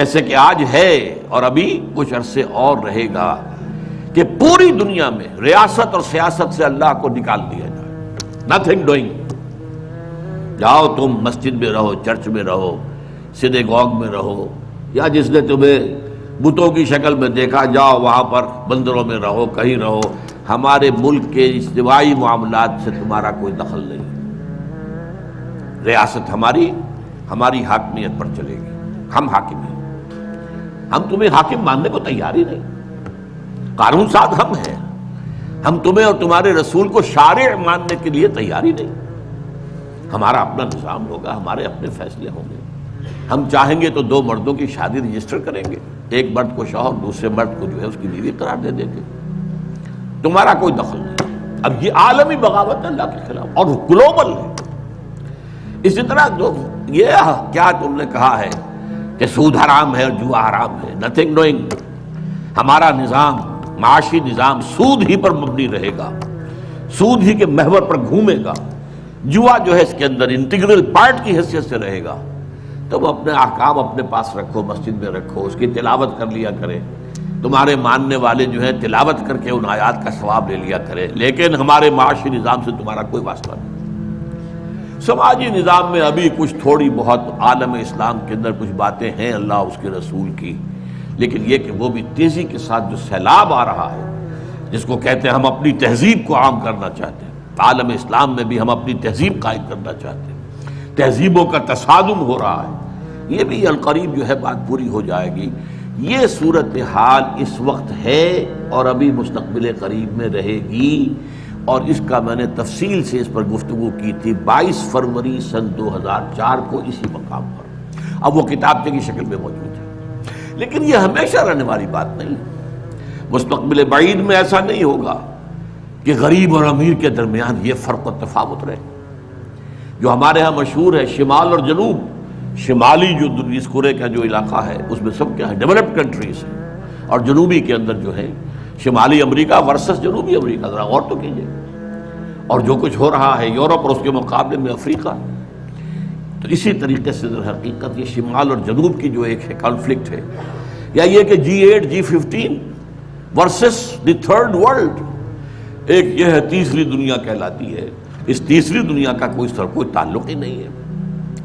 جیسے کہ آج ہے اور ابھی کچھ عرصے اور رہے گا کہ پوری دنیا میں ریاست اور سیاست سے اللہ کو نکال دیا جائے. Nothing doing. جاؤ تم مسجد میں رہو، چرچ میں رہو، سینیگوگ میں رہو، یا جس نے تمہیں بتوں کی شکل میں دیکھا جاؤ وہاں پر مندروں میں رہو، کہیں رہو. ہمارے ملک کے اجتماعی معاملات سے تمہارا کوئی دخل نہیں. ریاست ہماری حاکمیت پر چلے گی. ہم حاکم ہیں. ہم تمہیں حاکم ماننے کو تیار ہی نہیں. قانون ساز ہم ہیں. ہم تمہیں اور تمہارے رسول کو شارع ماننے کے لیے تیار ہی نہیں. ہمارا اپنا نظام ہوگا، ہمارے اپنے فیصلے ہوں گے. ہم چاہیں گے تو 2 مردوں کی شادی رجسٹر کریں گے، ایک مرد کو شوہر، دوسرے مرد کو جو ہے اس کی بیوی قرار دے دیں گے. تمہارا کوئی دخل نہیں. اب یہ عالمی بغاوت ہے اللہ کے خلاف اور گلوبل ہے. اسی طرح جو یہ کیا تم نے کہا ہے کہ سود حرام ہے اور جوا حرام ہے. Nothing doing. ہمارا نظام، معاشی نظام سود ہی پر مبنی رہے گا، سود ہی کے محور پر گھومے گا. جوا جو ہے اس کے اندر انٹیگرل پارٹ کی حیثیت سے رہے گا. تم اپنے احکام اپنے پاس رکھو، مسجد میں رکھو، اس کی تلاوت کر لیا کرے. تمہارے ماننے والے جو ہیں تلاوت کر کے ان آیات کا ثواب لے لیا کرے، لیکن ہمارے معاشی نظام سے تمہارا کوئی واسطہ نہیں. سماجی نظام میں ابھی کچھ تھوڑی بہت عالم اسلام کے اندر کچھ باتیں ہیں اللہ اس کے رسول کی، لیکن یہ کہ وہ بھی تیزی کے ساتھ جو سیلاب آ رہا ہے، جس کو کہتے ہیں ہم اپنی تہذیب کو عام کرنا چاہتے ہیں. عالم اسلام میں بھی ہم اپنی تہذیب قائم کرنا چاہتے ہیں. تہذیبوں کا تصادم ہو رہا ہے. یہ بھی القریب جو ہے بات پوری ہو جائے گی. یہ صورتحال اس وقت ہے اور ابھی مستقبل قریب میں رہے گی، اور اس کا میں نے تفصیل سے اس پر گفتگو کی تھی 22 فروری سن 2004 کو اسی مقام پر. اب وہ کتابچے کی شکل میں موجود ہے، لیکن یہ ہمیشہ رہنے والی بات نہیں. مستقبل بعید میں ایسا نہیں ہوگا کہ غریب اور امیر کے درمیان یہ فرق و تفاوت رہے. جو ہمارے ہاں مشہور ہے شمال اور جنوب، شمالی جو اس کرے کا جو علاقہ ہے اس میں سب کیا ہے ڈیولپڈ کنٹریز ہیں، اور جنوبی کے اندر جو ہے شمالی امریکہ ورسس جنوبی امریکہ. ذرا غور تو کیجیے. اور جو کچھ ہو رہا ہے یورپ اور اس کے مقابلے میں افریقہ. تو اسی طریقے سے در حقیقت یہ شمال اور جنوب کی جو ایک ہے کانفلکٹ ہے، یا یہ کہ G8 G15 versus the third world. ایک یہ ہے تیسری دنیا کہلاتی ہے. اس تیسری دنیا کا کوئی تعلق ہی نہیں ہے.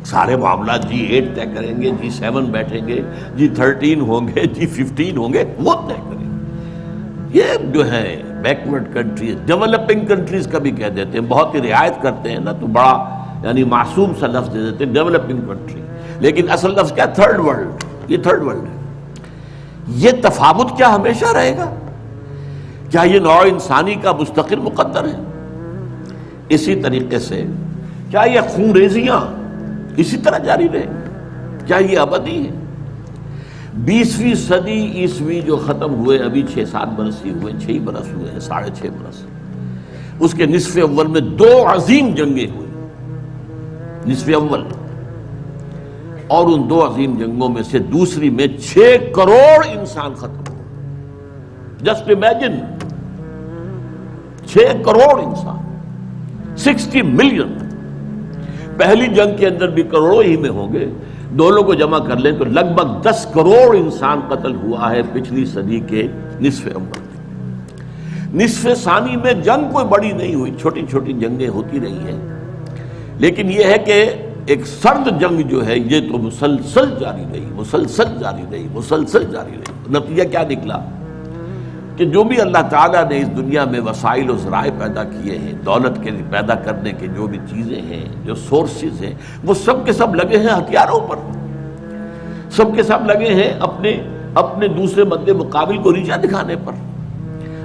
سارے معاملات G8 طے کریں گے، G7 بیٹھیں گے، G13 ہوں گے، G15 ہوں گے، وہ طے کریں گے. یہ جو ہے بیکورڈ کنٹریز، ڈیولپنگ کنٹریز کا بھی کہہ دیتے ہیں، بہت ہی رعایت کرتے ہیں نا تو بڑا یعنی معصوم سا لفظ دے دیتے ہیں ڈیولپنگ کنٹری، لیکن اصل لفظ کیا تھرڈ ورلڈ. یہ تھرڈ ورلڈ ہے. یہ تفاوت کیا ہمیشہ رہے گا؟ کیا یہ نوع انسانی کا مستقل مقدر ہے؟ اسی طریقے سے کیا یہ خونریزیاں اسی طرح جاری رہیں گی؟ کیا یہ ابدی ہے؟ 20ویں صدی عیسوی جو ختم ہوئے ابھی 6-7 برس ہی ہوئے، 6 برس ہوئے ہیں، 6.5 برس. اس کے نصف اول میں 2 عظیم جنگیں ہوئی، نصف اول. اور ان 2 عظیم جنگوں میں سے دوسری میں 6 کروڑ انسان ختم ہوئے. جسٹ امیجن، 6 کروڑ انسان، 60 ملین. پہلی جنگ کے اندر بھی کروڑوں ہی میں ہوں گے. دونوں کو جمع کر لیں تو لگ بھگ 10 کروڑ انسان قتل ہوا ہے پچھلی صدی کے نصف اول. نصف ثانی میں جنگ کوئی بڑی نہیں ہوئی، چھوٹی چھوٹی جنگیں ہوتی رہی ہیں، لیکن یہ ہے کہ ایک سرد جنگ جو ہے یہ تو مسلسل جاری رہی، مسلسل جاری رہی، مسلسل جاری رہی. نتیجہ کیا نکلا کہ جو بھی اللہ تعالیٰ نے اس دنیا میں وسائل و ذرائع پیدا کیے ہیں، دولت کے پیدا کرنے کے جو بھی چیزیں ہیں، جو سورسز ہیں، وہ سب کے سب لگے ہیں ہتھیاروں پر. سب کے سب لگے ہیں اپنے دوسرے مد مقابل کو نیچا دکھانے پر.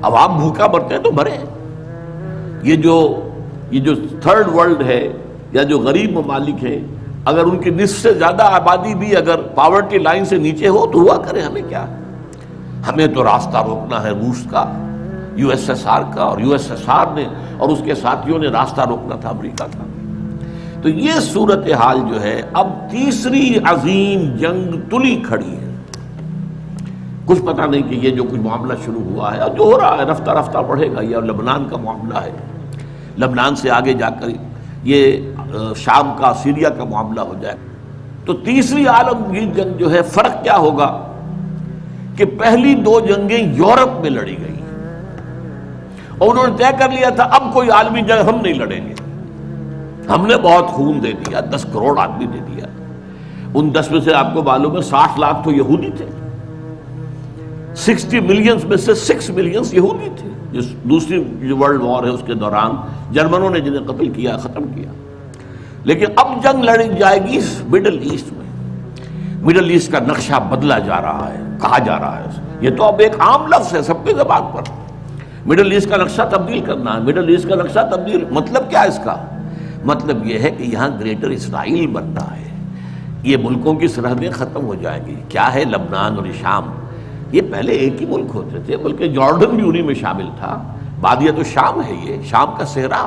اب آپ بھوکا مرتے ہیں تو مرے. یہ جو تھرڈ ورلڈ ہے یا جو غریب ممالک ہیں، اگر ان کی نصف سے زیادہ آبادی بھی اگر پاورٹی لائن سے نیچے ہو تو ہوا کرے. ہمیں کیا؟ ہمیں تو راستہ روکنا ہے روس کا، USSR کا، اور USSR نے اور اس کے ساتھیوں نے راستہ روکنا تھا امریکہ کا. تو یہ صورتحال جو ہے اب تیسری عظیم جنگ تلی کھڑی ہے. کچھ پتہ نہیں کہ یہ جو کچھ معاملہ شروع ہوا ہے اور جو ہو رہا ہے رفتہ رفتہ بڑھے گا. یہ لبنان کا معاملہ ہے، لبنان سے آگے جا کر یہ شام کا، سیریا کا معاملہ ہو جائے. تو تیسری عالمگیر جنگ جو ہے فرق کیا ہوگا کہ پہلی دو جنگیں یورپ میں لڑی گئی اور انہوں نے طے کر لیا تھا اب کوئی عالمی جنگ ہم نہیں لڑیں گے. ہم نے بہت خون دے دیا, 10 کروڑ آدمی دے دیا. ان 10 میں سے آپ کو معلوم ہے 60 لاکھ تو یہودی تھے. 60 ملین میں سے 6 ملین یہودی تھے. جس دوسری ورلڈ وار ہے اس کے دوران جرمنوں نے جنہیں قتل کیا, ختم کیا. لیکن اب جنگ لڑی جائے گی مڈل ایسٹ میں. مڈل ایسٹ کا نقشہ بدلا جا رہا ہے, کہا جا رہا ہے. یہ تو اب ایک عام لفظ ہے سب کی زبان پر. مڈل ایسٹ کا نقشہ تبدیل کرنا ہے. مڈل ایسٹ کا نقشہ تبدیل مطلب کیا ہے اس کا؟ مطلب یہ ہے کہ یہاں گریٹر اسرائیل بننا ہے. یہ ملکوں کی سرحدیں ختم ہو جائیں گی. کیا ہے لبنان اور شام, یہ پہلے ایک ہی ملک ہوتے تھے, بلکہ جارڈن بھی انہی میں شامل تھا. بادیہ تو شام ہے, یہ شام کا صحرا.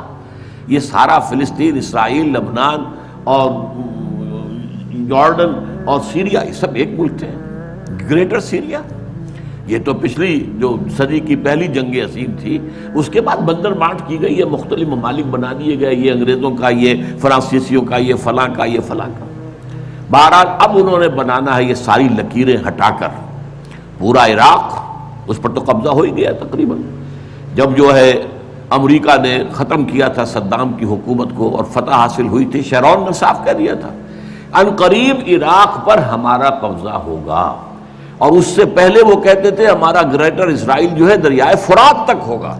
یہ سارا فلسطین, اسرائیل, لبنان اور جارڈن اور سیریا یہ سب ایک ملک تھے, گریٹر سیریا. یہ تو پچھلی جو صدی کی پہلی جنگ عظیم تھی, اس کے بعد بندر بانٹ کی گئی, یہ مختلف ممالک بنا دیے گئے, یہ انگریزوں کا, یہ فرانسیسیوں کا, یہ فلاں کا, یہ فلاں کا. بہرحال اب انہوں نے بنانا ہے یہ ساری لکیریں ہٹا کر پورا عراق, اس پر تو قبضہ ہو ہی گیا تقریباً. جب جو ہے امریکہ نے ختم کیا تھا صدام کی حکومت کو اور فتح حاصل ہوئی تھی, شیرون نے صاف کہہ دیا تھا ان قریب عراق پر ہمارا قبضہ ہوگا. اور اس سے پہلے وہ کہتے تھے ہمارا گریٹر اسرائیل جو ہے دریائے فرات تک ہوگا.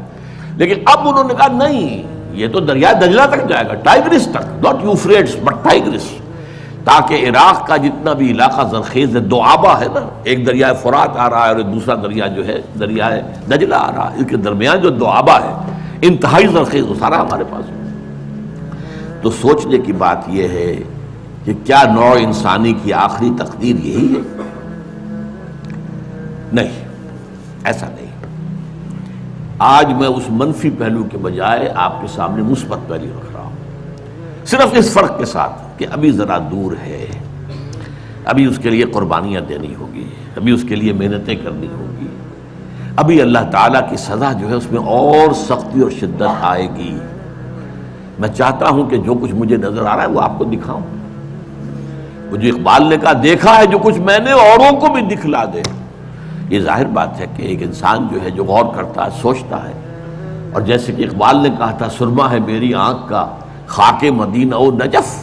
لیکن اب انہوں نے کہا نہیں, یہ تو دریائے دجلہ تک جائے گا, ٹائگرس تک, ناٹ یوفریٹس بٹ ٹائگرس. تاکہ عراق کا جتنا بھی علاقہ زرخیز ہے, دوآبہ ہے نا, ایک دریائے فرات آ رہا ہے اور دوسرا دریا جو ہے دریائے دجلہ آ رہا ہے, اس کے درمیان جو دوآبہ ہے انتہائی زرخیز, وہ سارا ہمارے پاس ہے. تو سوچنے کی بات یہ ہے کہ کیا نوع انسانی کی آخری تقدیر یہی ہے؟ نہیں, ایسا نہیں. آج میں اس منفی پہلو کے بجائے آپ کے سامنے مثبت پہلو رکھ رہا ہوں, صرف اس فرق کے ساتھ کہ ابھی ذرا دور ہے, ابھی اس کے لیے قربانیاں دینی ہوگی, ابھی اس کے لیے محنتیں کرنی ہوگی, ابھی اللہ تعالیٰ کی سزا جو ہے اس میں اور سختی اور شدت آئے گی. میں چاہتا ہوں کہ جو کچھ مجھے نظر آ رہا ہے وہ آپ کو دکھاؤں. وہ جو اقبال نے کہا دیکھا ہے جو کچھ میں نے اوروں کو بھی دکھلا دے. یہ ظاہر بات ہے کہ ایک انسان جو ہے جو غور کرتا ہے, سوچتا ہے, اور جیسے کہ اقبال نے کہا تھا سرما ہے میری آنکھ کا خاک مدینہ و نجف,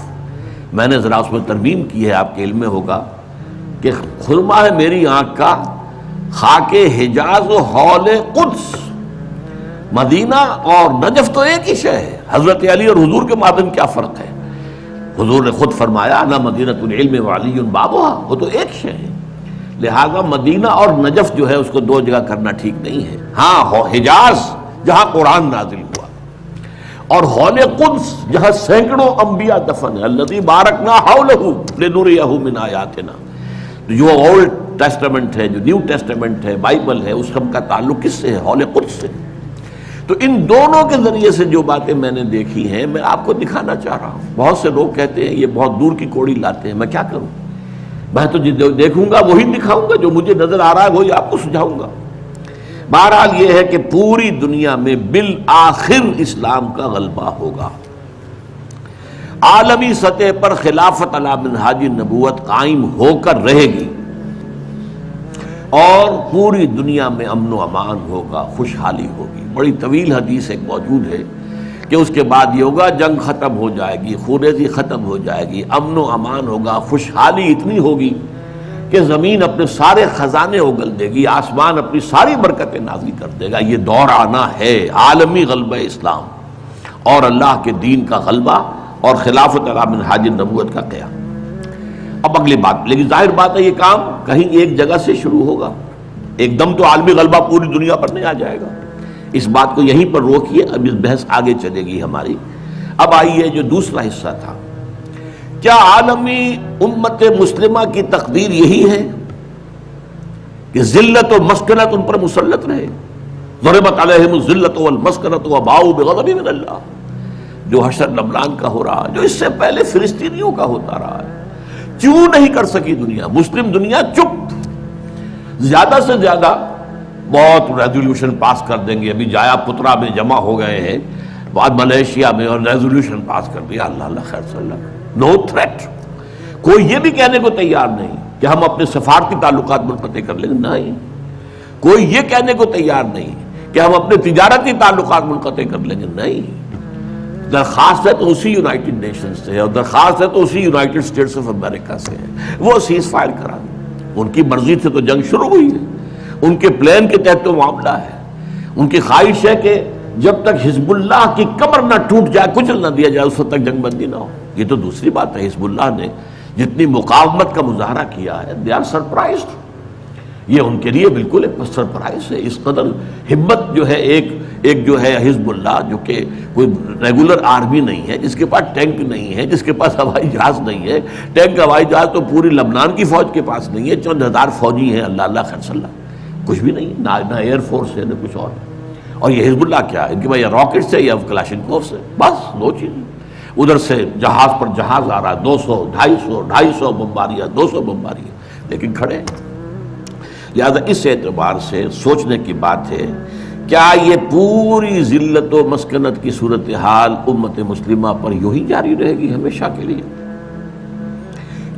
میں نے ذرا اس میں ترمیم کی ہے, آپ کے علم میں ہوگا کہ سرما ہے میری آنکھ کا خاک حجاز و حول قدس. مدینہ اور نجف تو ایک ہی شے ہے. حضرت علی اور حضور کے مابین کیا فرق ہے؟ حضور نے خود فرمایا انا مدینۃ العلم وعلی بابھا, وہ تو ایک شے ہے. لہذا مدینہ اور نجف جو ہے اس کو دو جگہ کرنا ٹھیک نہیں ہے. ہاں حجاز جہاں قرآن نازل ہوا, اور حول قدس جہاں سینکڑوں انبیاء دفن ہے. الذی بارکنا حولہ لنریہ من آیاتنا. جو اولڈ ٹیسٹمنٹ ہے, جو نیو ٹیسٹمنٹ ہے, بائبل ہے, اس سب کا تعلق کس سے ہے؟ حول قدس سے. تو ان دونوں کے ذریعے سے جو باتیں میں نے دیکھی ہیں میں آپ کو دکھانا چاہ رہا ہوں. بہت سے لوگ کہتے ہیں یہ بہت دور کی کوڑی لاتے ہیں, میں کیا کروں؟ میں تو جو دیکھوں گا وہی دکھاؤں گا, جو مجھے نظر آ رہا ہے وہی آپ کو سجھاؤں گا. بہرحال یہ ہے کہ پوری دنیا میں بالآخر اسلام کا غلبہ ہوگا. عالمی سطح پر خلافت علی منہاج نبوت قائم ہو کر رہے گی, اور پوری دنیا میں امن و امان ہوگا, خوشحالی ہوگی. بڑی طویل حدیث ایک موجود ہے کہ اس کے بعد یہ ہوگا جنگ ختم ہو جائے گی, خونریزی ختم ہو جائے گی, امن و امان ہوگا, خوشحالی اتنی ہوگی کہ زمین اپنے سارے خزانے اگل دے گی, آسمان اپنی ساری برکتیں نازل کر دے گا. یہ دور آنا ہے عالمی غلبہ اسلام اور اللہ کے دین کا غلبہ اور خلافت علی منہاج نبوت کا قیام. اب اگلی بات, لیکن ظاہر بات ہے یہ کام کہیں ایک جگہ سے شروع ہوگا, ایک دم تو عالمی غلبہ پوری دنیا پر نہیں آ جائے گا. اس بات کو یہیں پر روکیے, اب اس بحث آگے چلے گی ہماری. اب آئیے جو دوسرا حصہ تھا, کیا عالمی امت مسلمہ کی تقدیر یہی ہے کہ ذلت و مسکنت ان پر مسلط رہے؟ ضربت علیہم الذلۃ والمسکنۃ وباؤوا بغضب من اللہ, جو حشر لبنان کا ہو رہا ہے, جو اس سے پہلے فلسطینیوں کا ہوتا رہا ہے. کیوں نہیں کر سکی دنیا, مسلم دنیا چپ, زیادہ سے زیادہ بہت ریزولوشن پاس کر دیں گے. ابھی جایا پترا میں جمع ہو گئے ہیں, بعد ملیشیا میں, اور ریزولوشن پاس کر دیا, اللہ اللہ خیر صلی اللہ, نو تھریٹ, کوئی یہ بھی کہنے کو تیار نہیں کہ ہم اپنے سفارتی تعلقات منقطع کر لیں گے، نہیں. کوئی یہ کہنے کو تیار نہیں کہ ہم اپنے تجارتی تعلقات منقطع کر لیں گے، نہیں. درخواست ہے تو اسی یونائٹڈ نیشنز سے ہے، اور درخواست ہے تو اسی یونائٹڈ اسٹیٹس آف امریکہ سے ہے. وہ سیز فائر کرا دیں. ان کی مرضی سے تو جنگ شروع ہوئی ہے، ان کے پلان کے تحت تو معاملہ ہے. ان کی خواہش ہے کہ جب تک حزب اللہ کی کمر نہ ٹوٹ جائے، کچل نہ دیا جائے، اس وقت تک جنگ بندی نہ ہو. یہ تو دوسری بات ہے. حزب اللہ نے جتنی مقاومت کا مظاہرہ کیا ہے، دے آر سرپرائزڈ. یہ ان کے لیے بالکل ایک سرپرائز ہے. اس قدر ہمت جو ہے ایک جو ہے حزب اللہ، جو کہ کوئی ریگولر آرمی نہیں ہے، جس کے پاس ٹینک نہیں ہے، جس کے پاس ہوائی جہاز نہیں ہے. ٹینک ہوائی جہاز تو پوری لبنان کی فوج کے پاس نہیں ہے. چند ہزار فوجی ہیں، اللہ اللہ خیر صلی اللہ، کچھ بھی نہیں. نہ ایئر فورس ہے نہ کچھ اور یہ حزب اللہ کیا ہے؟ ان کے پاس یا راکٹ سے یا کلاشنکوف سے، بس دو چیزیں. ادھر سے جہاز پر جہاز آ رہا ہے، 200 250 بمباریاں، 200 بمباریاں، لیکن کھڑے ہیں. لہذا اس اعتبار سے سوچنے کی بات ہے، کیا یہ پوری ذلت و مسکنت کی صورتحال امت مسلمہ پر یوں ہی جاری رہے گی ہمیشہ کے لیے؟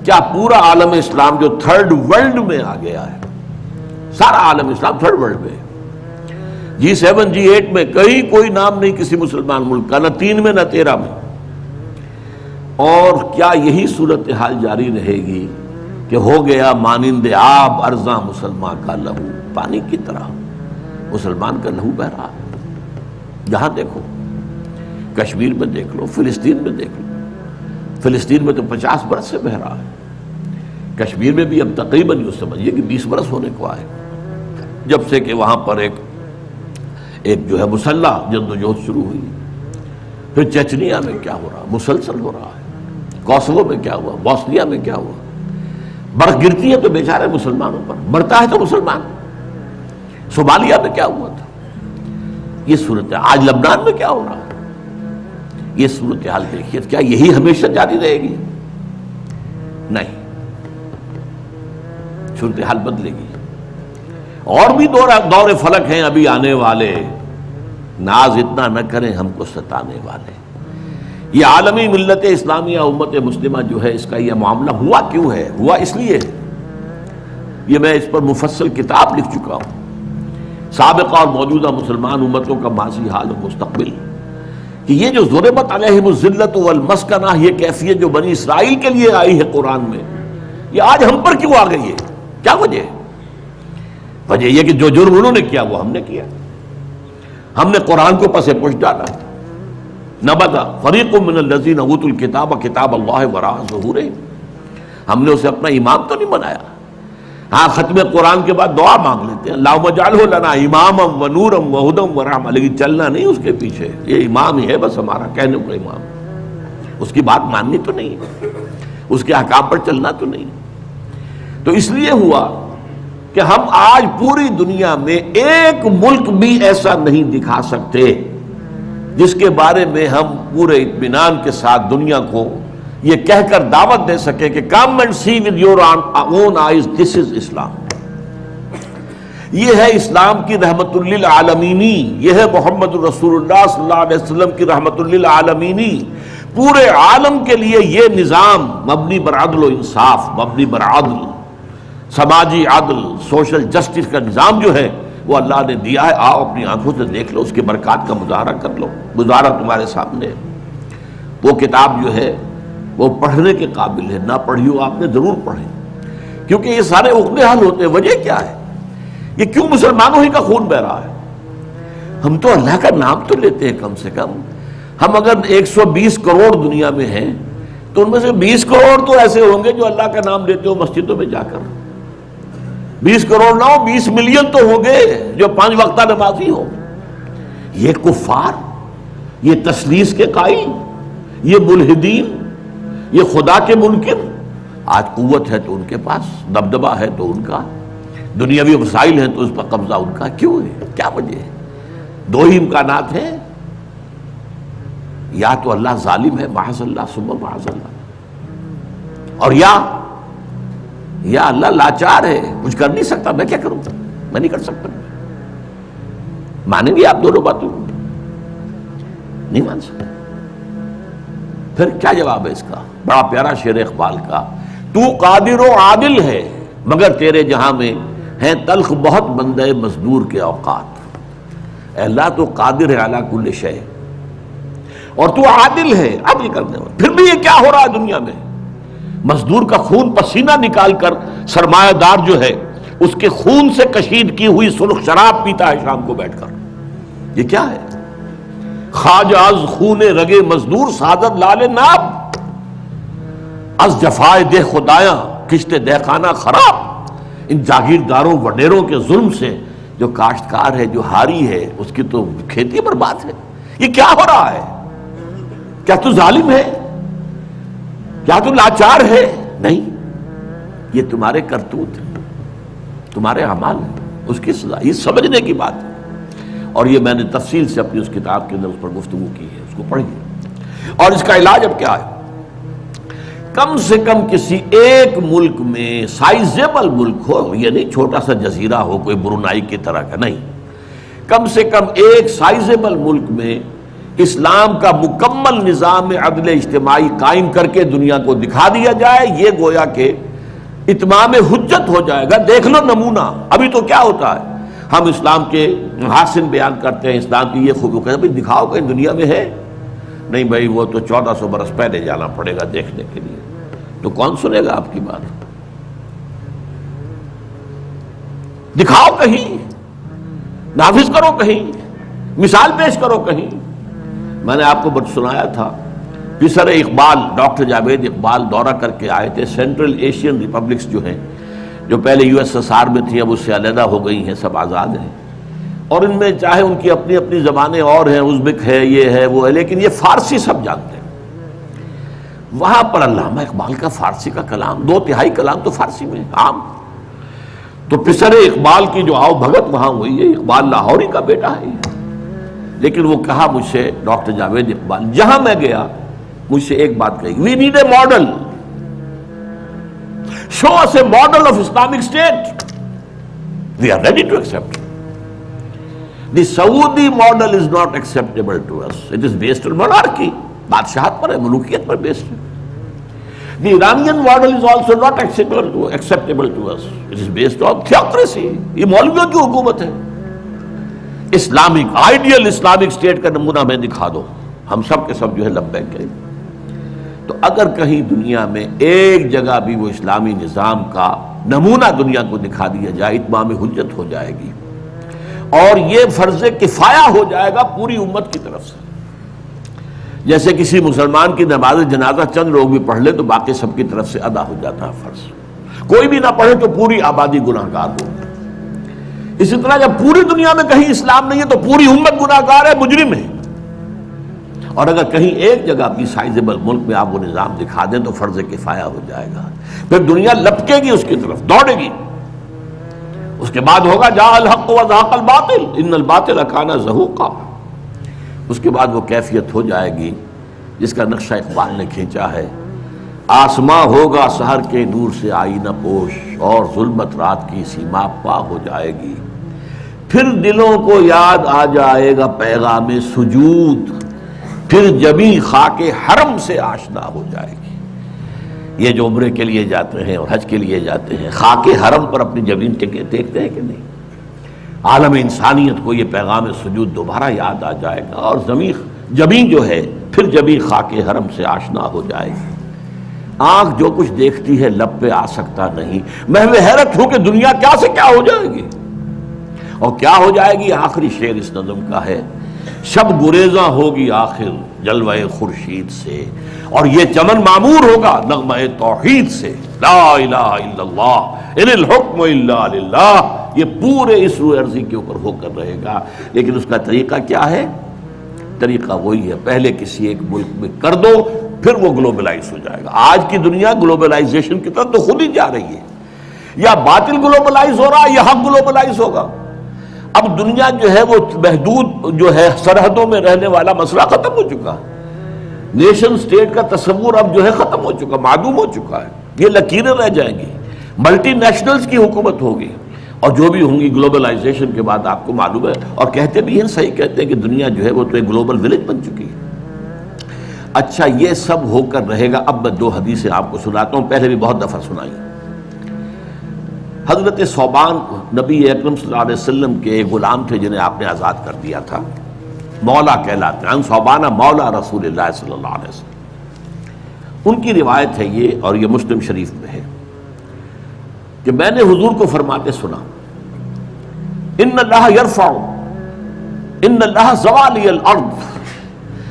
کیا پورا عالم اسلام جو تھرڈ ورلڈ میں آ گیا ہے، سارا عالم اسلام تھرڈ ورلڈ میں، G7 G8 میں کہیں کوئی نام نہیں کسی مسلمان ملک کا، نہ 3 میں نہ 13 میں. اور کیا یہی صورتحال جاری رہے گی کہ ہو گیا مانند آب ارزاں مسلمان کا لہو، پانی کی طرح مسلمان کا لہو بہہ رہا ہے. جہاں دیکھو، کشمیر میں دیکھ لو، فلسطین میں دیکھ لو. فلسطین میں تو 50 برس سے بہہ رہا ہے. کشمیر میں بھی اب تقریباً یوں سمجھیے کہ 20 برس ہونے کو آئے، جب سے کہ وہاں پر ایک جو ہے مسلح جدوجہد شروع ہوئی. پھر چچنیا میں کیا ہو رہا، مسلسل ہو رہا ہے. کوسوو میں کیا ہوا، بوسنیا میں کیا ہوا. برف گرتی ہے تو بیچارے مسلمانوں پر، مرتا ہے تو مسلمان. صومالیہ میں کیا ہوا تھا. یہ صورتحال آج لبنان میں کیا ہو رہا ہے. یہ صورتحال دیکھیے، کیا یہی ہمیشہ جاری رہے گی؟ نہیں، صورتحال بدلے گی. اور بھی دور فلک ہیں ابھی آنے والے. ناز اتنا نہ کریں ہم کو ستانے والے. یہ عالمی ملت اسلامیہ امت مسلمہ جو ہے، اس کا یہ معاملہ ہوا کیوں ہے؟ ہوا اس لیے، یہ میں اس پر مفصل کتاب لکھ چکا ہوں، سابقہ اور موجودہ مسلمان امتوں کا ماضی، حال و مستقبل، کہ یہ جو ضربت علیہم الذلۃ والمسکنہ، یہ کیفیت جو بنی اسرائیل کے لیے آئی ہے قرآن میں، یہ آج ہم پر کیوں آ گئی ہے؟ کیا وجہ ہے؟ وجہ یہ کہ جو جرم انہوں نے کیا وہ ہم نے کیا. ہم نے قرآن کو پس پش ڈالا. نبذ فریق من الذین اوتوا الکتاب کتاب اللہ وراء ظہورہم. ہم نے اسے اپنا امام تو نہیں بنایا. ہاں، ختم قرآن کے بعد دعا مانگ لیتے ہیں، اللہم اجعلہ لنا اماما ونورا وہدی ورحمۃ، لیکن چلنا نہیں اس کے پیچھے. یہ امام ہی ہے بس، ہمارا کہنے کا امام. اس کی بات ماننی تو نہیں، اس کے احکام پر چلنا تو نہیں. تو اس لیے ہوا کہ ہم آج پوری دنیا میں ایک ملک بھی ایسا نہیں دکھا سکتے جس کے بارے میں ہم پورے اطمینان کے ساتھ دنیا کو یہ کہہ کر دعوت دے سکے کہ come and see with your own eyes, this is اسلام. یہ ہے اسلام کی رحمت للعالمینی، یہ ہے محمد رسول اللہ صلی اللہ علیہ وسلم کی رحمت للعالمینی. پورے عالم کے لیے یہ نظام مبنی بر عدل و انصاف، مبنی بر عدل، سماجی عدل، سوشل جسٹس کا نظام جو ہے وہ اللہ نے دیا ہے. آؤ اپنی آنکھوں سے دیکھ لو، اس کے برکات کا مظاہرہ کر لو. مظاہرہ تمہارے سامنے ہے. وہ کتاب جو ہے وہ پڑھنے کے قابل ہے. نہ پڑھی ہو آپ نے ضرور پڑھیں، کیونکہ یہ سارے عقدے حل ہوتے ہیں. وجہ کیا ہے؟ یہ کیوں مسلمانوں ہی کا خون بہ رہا ہے؟ ہم تو اللہ کا نام تو لیتے ہیں کم سے کم. ہم اگر 120 کروڑ دنیا میں ہیں تو ان میں سے 20 کروڑ تو ایسے ہوں گے جو اللہ کا نام لیتے ہو مسجدوں میں جا کر. 20 کروڑ نہ ہو، 20 ملین تو ہوں گے جو 5 وقتہ نمازی ہوں. یہ کفار، یہ تثلیث کے قائل، یہ ملحدین، یہ خدا کے منکر. آج قوت ہے تو ان کے پاس، دبدبہ ہے تو ان کا، دنیاوی وسائل ہیں تو اس پر قبضہ ان کا. کیوں ہے؟ کیا وجہ ہے؟ دو ہی امکانات ہیں، یا تو اللہ ظالم ہے معاذ اللہ ثم معاذ اللہ، اور یا اللہ لاچار ہے، کچھ کر نہیں سکتا. میں کیا کروں؟ میں نہیں کر سکتا. مانیں گے آپ دونوں باتوں کو؟ نہیں مان سکتے. پھر کیا جواب ہے اس کا؟ بڑا پیارا شعر اقبال کا تو قادر و عادل ہے مگر تیرے جہاں میں ہیں تلخ بہت بندے مزدور کے اوقات۔ اے اللہ تو قادر ہے علی کل شے اور تو عادل ہے، عدل کرنے والا، پھر بھی یہ کیا ہو رہا ہے دنیا میں؟ مزدور کا خون پسینہ نکال کر سرمایہ دار جو ہے اس کے خون سے کشید کی ہوئی سرخ شراب پیتا ہے شام کو بیٹھ کر، یہ کیا ہے؟ خواجہ از خون رگے مزدور سعادت لال ناب، از جفائے دہ خدایاں کشت دہقانہ خراب۔ ان جاگیرداروں وڈیروں کے ظلم سے جو کاشتکار ہے، جو ہاری ہے، اس کی تو کھیتی برباد ہے۔ یہ کیا ہو رہا ہے؟ کیا تو ظالم ہے؟ کیا تو لاچار ہے؟ نہیں، یہ تمہارے کرتوت ہیں، تمہارے اعمال ہیں، اس کی سزا، یہ سمجھنے کی بات ہے۔ اور یہ میں نے تفصیل سے اپنی اس کتاب کے اندر اس پر گفتگو کی ہے، اس کو پڑھیے۔ اور اس کا علاج اب کیا ہے؟ کم سے کم کسی ایک ملک میں، سائزیبل ملک ہو، یہ نہیں چھوٹا سا جزیرہ ہو کوئی برونائی کی طرح کا، نہیں، کم سے کم ایک سائزیبل ملک میں اسلام کا مکمل نظام عدل اجتماعی قائم کر کے دنیا کو دکھا دیا جائے، یہ گویا کہ اتمام حجت ہو جائے گا۔ دیکھ لو نمونہ، ابھی تو کیا ہوتا ہے، ہم اسلام کے محاسن بیان کرتے ہیں، اسلام کی یہ خوبی کہتے ہیں، بھائی دکھاؤ کہ دنیا میں ہے، نہیں بھائی وہ تو 1400 برس پہلے جانا پڑے گا دیکھنے کے لیے، تو کون سنے گا آپ کی بات؟ دکھاؤ کہیں، نافذ کرو کہیں، مثال پیش کرو کہیں۔ میں نے آپ کو سنایا تھا، پسر اقبال ڈاکٹر جاوید اقبال دورہ کر کے آئے تھے، سینٹرل ایشین ریپبلکس جو ہیں، جو پہلے USSR میں تھی اب اس سے علیحدہ ہو گئی ہیں، سب آزاد ہیں، اور ان میں چاہے ان کی اپنی اپنی زبانیں اور ہیں، ازبک ہے، یہ ہے، وہ ہے، لیکن یہ فارسی سب جانتے ہیں۔ وہاں پر علامہ اقبال کا فارسی کا کلام، 2/3 کلام تو فارسی میں عام، تو پسر اقبال کی جو آؤ بھگت وہاں ہوئی ہے، اقبال لاہوری کا بیٹا ہے، لیکن وہ کہا مجھ سے ڈاکٹر جاوید اقبال، جہاں میں گیا مجھ سے ایک بات کہی، we need a model, show us a model of Islamic State. We are ready to accept. The Saudi model is not acceptable to us. It is based on monarchy. بادشاہت پر ہے، ملوکیت پر بیسڈ ہے. The Iranian model is also not acceptable to us. It is based on theocracy. یہ مولویوں کی حکومت ہے. Islamic ideal Islamic state کا نمونہ ہمیں دکھا دو، ہم سب کے سب جو ہے لبیک کہیں۔ تو اگر کہیں دنیا میں ایک جگہ بھی وہ اسلامی نظام کا نمونہ دنیا کو دکھا دیا جائے، اتمام حجت ہو جائے گی، اور یہ فرض کفایہ ہو جائے گا پوری امت کی طرف سے۔ جیسے کسی مسلمان کی نماز جنازہ چند لوگ بھی پڑھ لے تو باقی سب کی طرف سے ادا ہو جاتا ہے فرض، کوئی بھی نہ پڑھے تو پوری آبادی گناہ گار ہو۔ اسی طرح جب پوری دنیا میں کہیں اسلام نہیں ہے تو پوری امت گناہ گار ہے، مجرم ہے، اور اگر کہیں ایک جگہ بھی سائزیبل ملک میں آپ وہ نظام دکھا دیں تو فرض کفایہ ہو جائے گا، پھر دنیا لپکے گی اس کی طرف، دوڑے گی۔ اس کے بعد ہوگا جاء الحق وزهق الباطل ان الباطل کان زہوقا، اس کے بعد وہ کیفیت ہو جائے گی جس کا نقشہ اقبال نے کھینچا ہے، آسماں ہوگا سحر کے نور سے آئینہ پوش، اور ظلمت رات کی سیما پا ہو جائے گی، پھر دلوں کو یاد آ جائے گا پیغام سجود، پھر جبیں خاک حرم سے آشنا ہو جائے گی۔ یہ جو عمرے کے لیے جاتے ہیں اور حج کے لیے جاتے ہیں، خاک حرم پر اپنی جبین دیکھتے ہیں کہ نہیں؟ عالم انسانیت کو یہ پیغام سجود دوبارہ یاد آ جائے گا، اور جبین جو ہے پھر جبیں خاک حرم سے آشنا ہو جائے گی۔ آنکھ جو کچھ دیکھتی ہے لب پہ آ سکتا نہیں، محو حیرت ہو کہ دنیا کیا سے کیا ہو جائے گی، اور کیا ہو جائے گی؟ آخری شعر اس نظم کا ہے، شب گریزاں ہوگی آخر جلوہ خورشید سے، اور یہ چمن معمور ہوگا نغمہ توحید سے، لا الہ الا اللہ ان الحکم الا للہ، یہ پورے اس روئے ارضی کے اوپر ہو کر رہے گا۔ لیکن اس کا طریقہ کیا ہے؟ طریقہ وہی ہے، پہلے کسی ایک ملک میں کر دو، پھر وہ گلوبلائز ہو جائے گا۔ آج کی دنیا گلوبلائزیشن کی طرف تو خود ہی جا رہی ہے، یا باطل گلوبلائز ہو رہا ہے یا حق گلوبلائز ہوگا۔ اب دنیا جو ہے وہ محدود جو ہے سرحدوں میں رہنے والا مسئلہ ختم ہو چکا ہے، نیشن سٹیٹ کا تصور اب جو ہے ختم ہو چکا، معدوم ہو چکا ہے، یہ لکیریں رہ جائیں گی، ملٹی نیشنلز کی حکومت ہوگی، اور جو بھی ہوں گی گلوبلائزیشن کے بعد آپ کو معلوم ہے، اور کہتے بھی ہیں، صحیح کہتے ہیں کہ دنیا جو ہے وہ تو ایک گلوبل ولیج بن چکی ہے۔ اچھا یہ سب ہو کر رہے گا. اب میں دو حدیثیں آپ کو سناتا ہوں، پہلے بھی بہت دفعہ سنائی. حضرت ثوبان نبی اکرم صلی اللہ علیہ وسلم کے ایک غلام تھے جنہیں آپ نے آزاد کر دیا تھا، مولا کہلاتے ہیں. ثوبان مولا رسول اللہ صلی اللہ علیہ وسلم. ان کی روایت ہے یہ، اور یہ مسلم شریف میں ہے، کہ میں نے حضور کو فرماتے سنا، ان اللہ یرفع، ان اللہ زوالی الارض،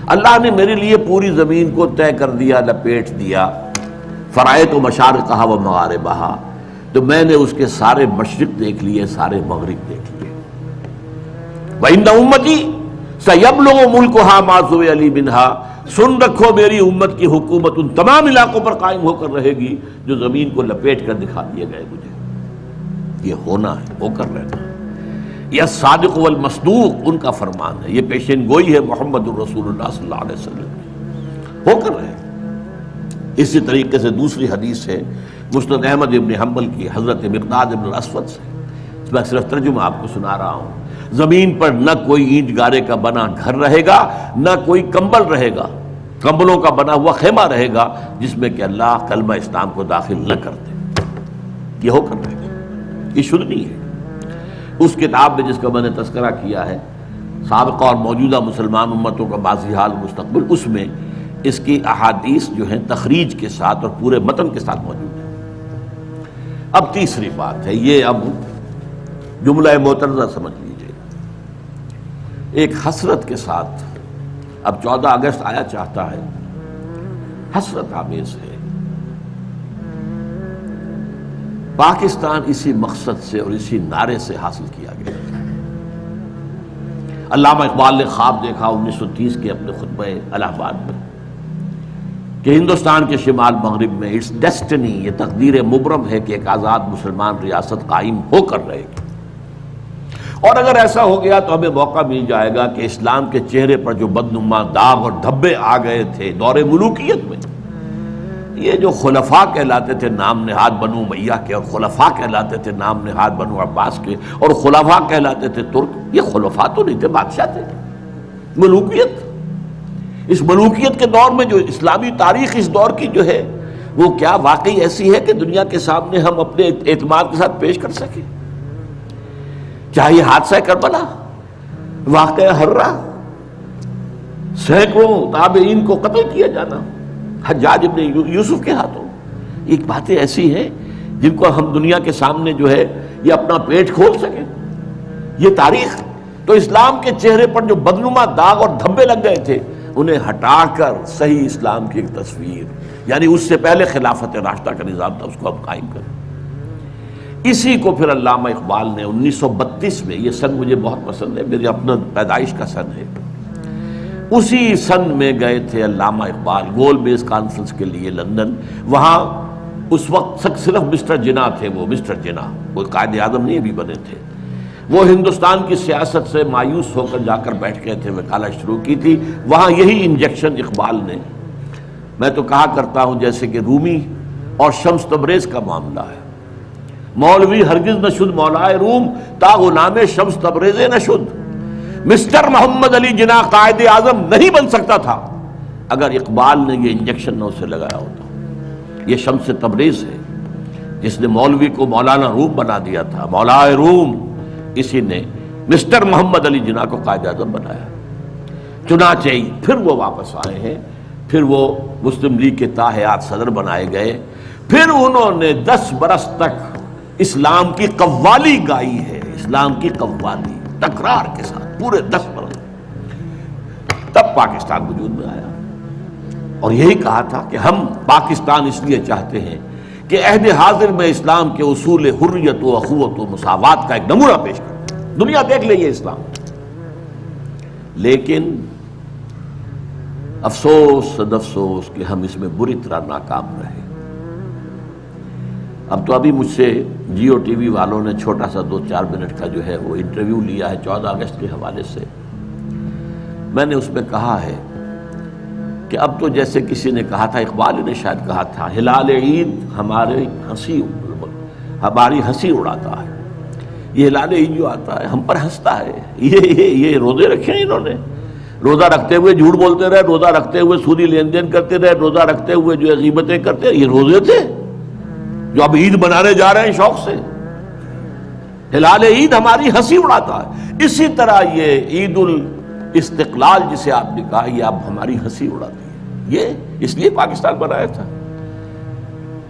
اللہ نے میرے لیے پوری زمین کو طے کر دیا، لپیٹ دیا. فرائض و مشارقہ و مغاربہا، تو میں نے اس کے سارے مشرق دیکھ لیے، سارے مغرب دیکھ لیے. وَإِنَّ أُمَّتِي سَيَبْلُغُ مُلْكُهَا مَا زُوِيَ لِي مِنْهَا، سن رکھو میری امت کی حکومت ان تمام علاقوں پر قائم ہو کر رہے گی جو زمین کو لپیٹ کر دکھا دیے گئے مجھے. یہ ہونا ہے، ہو کر رہنا. یہ صادق والمصدوق ان کا فرمان ہے، یہ پیشین گوئی ہے محمد الرسول اللہ صلی اللہ علیہ وسلم، ہو کر رہے. اسی طریقے سے دوسری حدیث ہے مسند احمد ابن حنبل کی، حضرت مقداد ابن الاسود سے. اس میں صرف ترجمہ آپ کو سنا رہا ہوں. زمین پر نہ کوئی اینٹ گارے کا بنا گھر رہے گا، نہ کوئی کمبل رہے گا، کمبلوں کا بنا ہوا خیمہ رہے گا جس میں کہ اللہ کلمہ اسلام کو داخل نہ کر دے. یہ ہو کر رہے گا. یہ شروع نہیں ہے. اس کتاب میں جس کا میں نے تذکرہ کیا ہے، سابقہ اور موجودہ مسلمان امتوں کا ماضی حال مستقبل، اس میں اس کی احادیث جو ہیں تخریج کے ساتھ اور پورے متن کے ساتھ موجود ہے. اب تیسری بات ہے، یہ اب جملہ معترضہ سمجھ لیجیے. ایک حسرت کے ساتھ اب 14 اگست آیا چاہتا ہے، حسرت آمیز ہے. پاکستان اسی مقصد سے اور اسی نعرے سے حاصل کیا گیا. علامہ اقبال نے خواب دیکھا 1930 کے اپنے خطبہ الہ آباد میں کہ ہندوستان کے شمال مغرب میں اٹس ڈیسٹنی، یہ تقدیر مبرم ہے کہ ایک آزاد مسلمان ریاست قائم ہو کر رہے گی. اور اگر ایسا ہو گیا تو ہمیں موقع مل جائے گا کہ اسلام کے چہرے پر جو بدنما داغ اور دھبے آ گئے تھے دور ملوکیت میں، یہ جو خلفاء کہلاتے تھے نام نہاد بنو امیہ کے، اور خلفاء کہلاتے تھے نام نہاد بنو عباس کے، اور خلفاء کہلاتے تھے ترک، یہ خلفاء تو نہیں تھے، بادشاہ تھے. ملوکیت، اس ملوکیت کے دور میں جو اسلامی تاریخ اس دور کی جو ہے وہ کیا واقعی ایسی ہے کہ دنیا کے سامنے ہم اپنے اعتماد کے ساتھ پیش کر سکیں؟ چاہے حادثہ کربلا، واقعہ ہررا، سینکڑوں تابعین کو قتل کیا جانا حجاج ابن یوسف کے ہاتھوں، ایک باتیں ایسی ہیں جن کو ہم دنیا کے سامنے جو ہے یہ اپنا پیٹ کھول سکیں. یہ تاریخ تو اسلام کے چہرے پر جو بدنما داغ اور دھبے لگ گئے تھے انہیں ہٹا کر صحیح اسلام کی ایک تصویر، یعنی اس سے پہلے خلافت راشدہ کا نظام تھا، اس کو ہم قائم کریں. اسی کو پھر علامہ اقبال نے 1932 میں، یہ سن مجھے بہت پسند ہے، میری اپنا پیدائش کا سن ہے، اسی سن میں گئے تھے علامہ اقبال گول میز کانفرنس کے لیے لندن. وہاں اس وقت صرف مسٹر جناح تھے، وہ مسٹر جناح، وہ قائد اعظم نہیں ابھی بنے تھے. وہ ہندوستان کی سیاست سے مایوس ہو کر جا کر بیٹھ گئے تھے، وکالت شروع کی تھی. وہاں یہی انجیکشن اقبال نے، میں تو کہا کرتا ہوں جیسے کہ رومی اور شمس تبریز کا معاملہ ہے، مولوی ہرگز نہ شد مولائے روم تا غلام شمس تبریز نہ شد. مسٹر محمد علی جناح قائد اعظم نہیں بن سکتا تھا اگر اقبال نے یہ انجیکشن نہ اسے لگایا ہوتا. یہ شمس تبریز ہے جس نے مولوی کو مولانا روم بنا دیا تھا، مولائے روم، اسی نے مسٹر محمد علی جناح کو قائد اعظم بنایا. چنانچہ پھر وہ واپس آئے ہیں، پھر وہ مسلم لیگ کے تاحیات صدر بنائے گئے. پھر انہوں نے 10 برس تک اسلام کی قوالی گائی ہے، اسلام کی قوالی تکرار کے ساتھ پورے 10 برس. تب پاکستان وجود میں آیا اور یہی کہا تھا کہ ہم پاکستان اس لیے چاہتے ہیں کہ عہد حاضر میں اسلام کے اصول حریت و اخوت و مساوات کا ایک نمونہ پیش کریں، دنیا دیکھ لے یہ اسلام. لیکن افسوس صد افسوس کہ ہم اس میں بری طرح ناکام رہے. اب تو ابھی مجھ سے جیو ٹی وی والوں نے چھوٹا سا 2-4 منٹ کا جو ہے وہ انٹرویو لیا ہے 14 اگست کے حوالے سے. میں نے اس میں کہا ہے کہ اب تو جیسے کسی نے کہا تھا، اقبال نے شاید کہا تھا، ہلال عید ہماری ہنسی اڑاتا ہے. یہ ہلال عید جو آتا ہے ہم پر ہنستا ہے. یہ روزے رکھے ہیں انہوں نے، روزہ رکھتے ہوئے جھوٹ بولتے رہے، روزہ رکھتے ہوئے سودی لین دین کرتے رہے، روزہ رکھتے ہوئے جو ہے غیبتیں کرتے رہے، یہ روزے تھے جو اب عید منانے جا رہے ہیں شوق سے؟ ہلال عید ہماری ہنسی اڑاتا ہے، اسی طرح یہ عید الاستقلال جسے آپ نے کہا یہ اب ہماری ہنسی اڑاتی ہے۔ یہ اس لیے پاکستان بنایا تھا،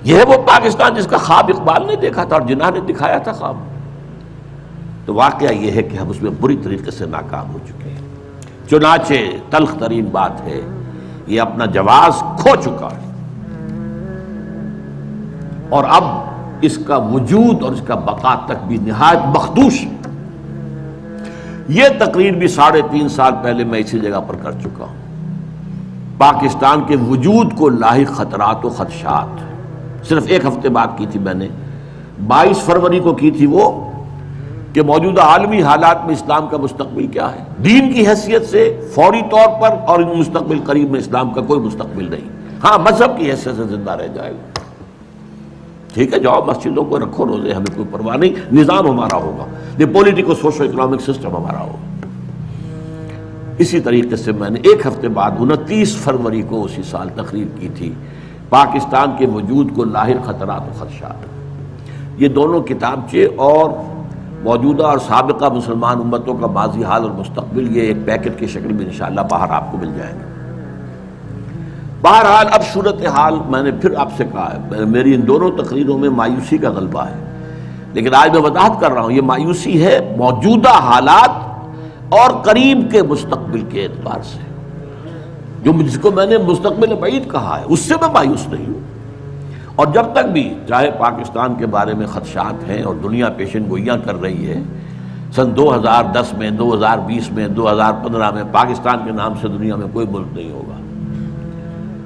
یہ ہے وہ پاکستان جس کا خواب اقبال نے دیکھا تھا اور جناح نے دکھایا تھا خواب۔ تو واقعہ یہ ہے کہ ہم اس میں بری طریقے سے ناکام ہو چکے ہیں۔ چنانچہ تلخ ترین بات ہے یہ اپنا جواز کھو چکا ہے، اور اب اس کا وجود اور اس کا بقا تک بھی نہایت مخدوش ہے۔ یہ تقریر بھی 3.5 سال پہلے میں اسی جگہ پر کر چکا ہوں۔ پاکستان کے وجود کو لاحق خطرات و خدشات صرف ایک ہفتے بعد کی تھی میں نے، 22 فروری کو کی تھی وہ، کہ موجودہ عالمی حالات میں اسلام کا مستقبل کیا ہے۔ دین کی حیثیت سے فوری طور پر اور مستقبل قریب میں اسلام کا کوئی مستقبل نہیں، ہاں مذہب کی حیثیت سے زندہ رہ جائے گا۔ ٹھیک ہے، جاؤ مسجدوں کو رکھو روزے، ہمیں کوئی پرواہ نہیں، نظام ہمارا ہوگا، یہ پولیٹیکو سوشو اکنامک سسٹم ہمارا ہوگا۔ اسی طریقے سے میں نے ایک ہفتے بعد 29 فروری کو اسی سال تقریر کی تھی، پاکستان کے وجود کو لاحق خطرات و خدشات۔ یہ دونوں کتابچے اور موجودہ اور سابقہ مسلمان امتوں کا ماضی حال اور مستقبل، یہ ایک پیکٹ کی شکل میں انشاءاللہ باہر آپ کو مل جائیں گے۔ بہرحال اب صورتحال میں نے پھر آپ سے کہا ہے، میری ان دونوں تقریروں میں مایوسی کا غلبہ ہے، لیکن آج میں وضاحت کر رہا ہوں یہ مایوسی ہے موجودہ حالات اور قریب کے مستقبل کے اعتبار سے۔ جس کو میں نے مستقبل بعید کہا ہے اس سے میں مایوس نہیں ہوں، اور جب تک بھی چاہے پاکستان کے بارے میں خدشات ہیں اور دنیا پیشن گوئیاں کر رہی ہے، سن 2010 میں، 2020 میں، 2015 میں پاکستان کے نام سے دنیا میں کوئی ملک نہیں ہوگا،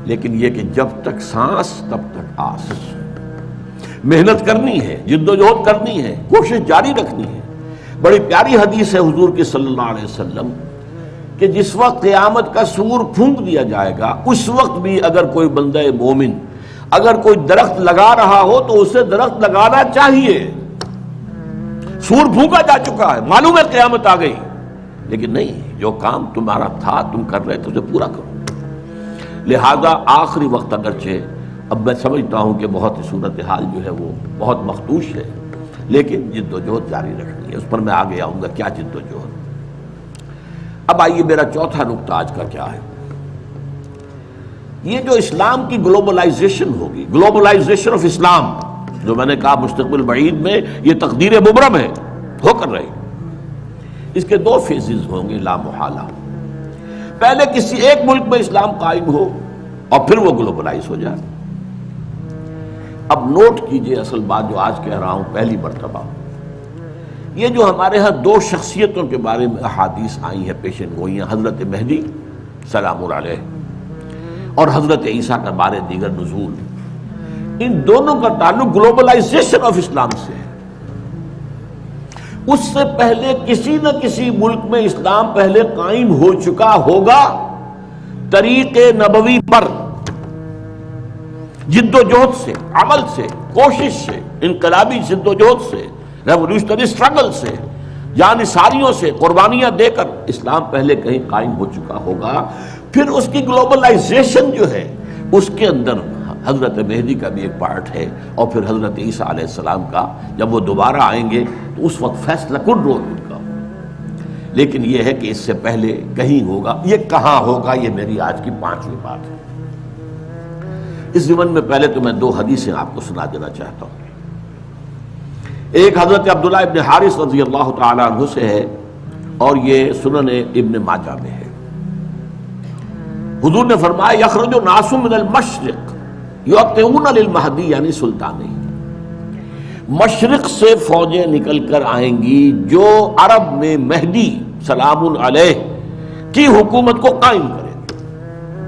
لیکن یہ کہ جب تک سانس تب تک آس، محنت کرنی ہے، جدوجہد کرنی ہے، کوشش جاری رکھنی ہے۔ بڑی پیاری حدیث ہے حضور کی صلی اللہ علیہ وسلم کہ جس وقت قیامت کا سور پھونک دیا جائے گا اس وقت بھی اگر کوئی بندہ مومن اگر کوئی درخت لگا رہا ہو تو اسے درخت لگانا چاہیے۔ سور پھونکا جا چکا ہے، معلوم ہے قیامت آ گئی، لیکن نہیں، جو کام تمہارا تھا تم کر رہے تھے اسے پورا کرو۔ لہذا آخری وقت اگرچہ اب میں سمجھتا ہوں کہ بہت ہی صورتحال جو ہے وہ بہت مخدوش ہے، لیکن جد و جہد جاری رکھنی ہے، اس پر میں آگے آؤں گا کیا جد و جہد۔ اب آئیے میرا چوتھا نقطہ آج کا کیا ہے، یہ جو اسلام کی گلوبلائزیشن ہوگی، گلوبلائزیشن آف اسلام، جو میں نے کہا مستقبل بعید میں یہ تقدیر مبرم ہے، ہو کر رہی، اس کے 2 فیزز ہوں گے لا محالہ۔ پہلے کسی ایک ملک میں اسلام قائم ہو اور پھر وہ گلوبلائز ہو جائے۔ اب نوٹ کیجئے اصل بات جو آج کہہ رہا ہوں پہلی مرتبہ، یہ جو ہمارے ہاں 2 شخصیتوں کے بارے میں احادیث آئی ہیں پیشن گوئیاں، حضرت مہدی سلام علیہ اور حضرت عیسیٰ کا بارے دیگر نزول، ان دونوں کا تعلق گلوبلائزیشن آف اسلام سے ہے۔ اس سے پہلے کسی نہ کسی ملک میں اسلام پہلے قائم ہو چکا ہوگا طریق نبوی پر، جد و جہد سے، عمل سے، کوشش سے، انقلابی جد و جہد سے، ریولوشنری سٹرگل سے، جان نثاریوں سے، قربانیاں دے کر اسلام پہلے کہیں قائم ہو چکا ہوگا۔ پھر اس کی گلوبلائزیشن جو ہے اس کے اندر حضرت مہدی کا بھی ایک پارٹ ہے، اور پھر حضرت عیسیٰ علیہ السلام کا جب وہ دوبارہ آئیں گے تو اس وقت فیصلہ کن رول ان کا۔ لیکن یہ ہے کہ اس سے پہلے کہیں ہوگا، یہ کہاں ہوگا، یہ میری آج کی 5ویں بات ہے۔ اس ضمن میں پہلے تو میں 2 حدیثیں آپ کو سنا دینا چاہتا ہوں۔ ایک حضرت عبداللہ ابن حارث رضی اللہ تعالی عنہ سے ہے اور یہ سنن ابن ماجہ میں ہے۔ حضور نے فرمایا یخرج الناس من المشرق یؤتون للمہدی یعنی سلطانی، مشرق سے فوجیں نکل کر آئیں گی جو عرب میں مہدی سلام علیہ کی حکومت کو قائم کرے،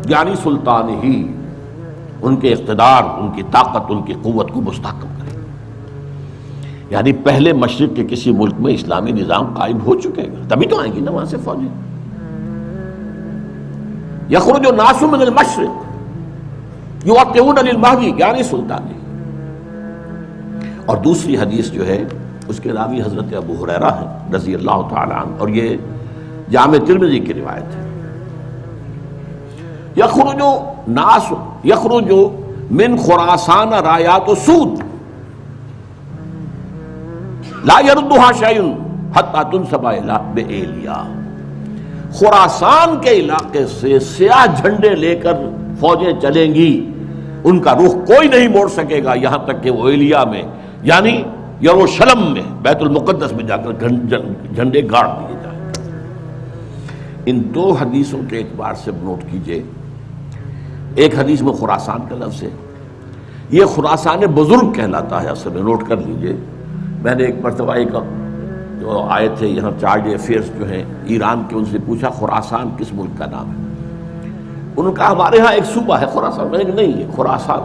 یعنی سلطان ہی، ان کے اقتدار، ان کی طاقت، ان کی قوت کو مستحکم کرے۔ یعنی پہلے مشرق کے کسی ملک میں اسلامی نظام قائم ہو چکے گا، تبھی تو آئیں گی نا وہاں سے فوجیں۔ یخرج الناس من المشرق یؤتون للمہدی یعنی سلطانی۔ اور دوسری حدیث جو ہے اس کے راوی حضرت ابو ہریرہ ہیں رضی اللہ تعالی عنہ، اور یہ جامع ترمذی کی روایت ہے۔ یخرج ناس یخرج من خراسان رایات سود لا یردها شیء حتی تنصب بایلیا، خراسان کے علاقے سے سیاہ جھنڈے لے کر فوجیں چلیں گی، ان کا رخ کوئی نہیں موڑ سکے گا یہاں تک کہ وہ ایلیا میں یعنی یروشلم میں بیت المقدس میں جا کر جھنڈے گاڑ دیے جائیں۔ ان دو حدیثوں کے اعتبار سے نوٹ کیجئے، ایک حدیث میں خراسان کا لفظ ہے، یہ خراسان بزرگ کہلاتا ہے اصل میں، نوٹ کر لیجئے۔ میں نے ایک مرتبہ ایک جو آئے تھے یہاں چارج افیئرس جو ہیں ایران کے، ان سے پوچھا خراسان کس ملک کا نام ہے؟ ان کا ہمارے ہاں ایک صوبہ ہے خراسان، میں نے کہا نہیں ہے خراسان،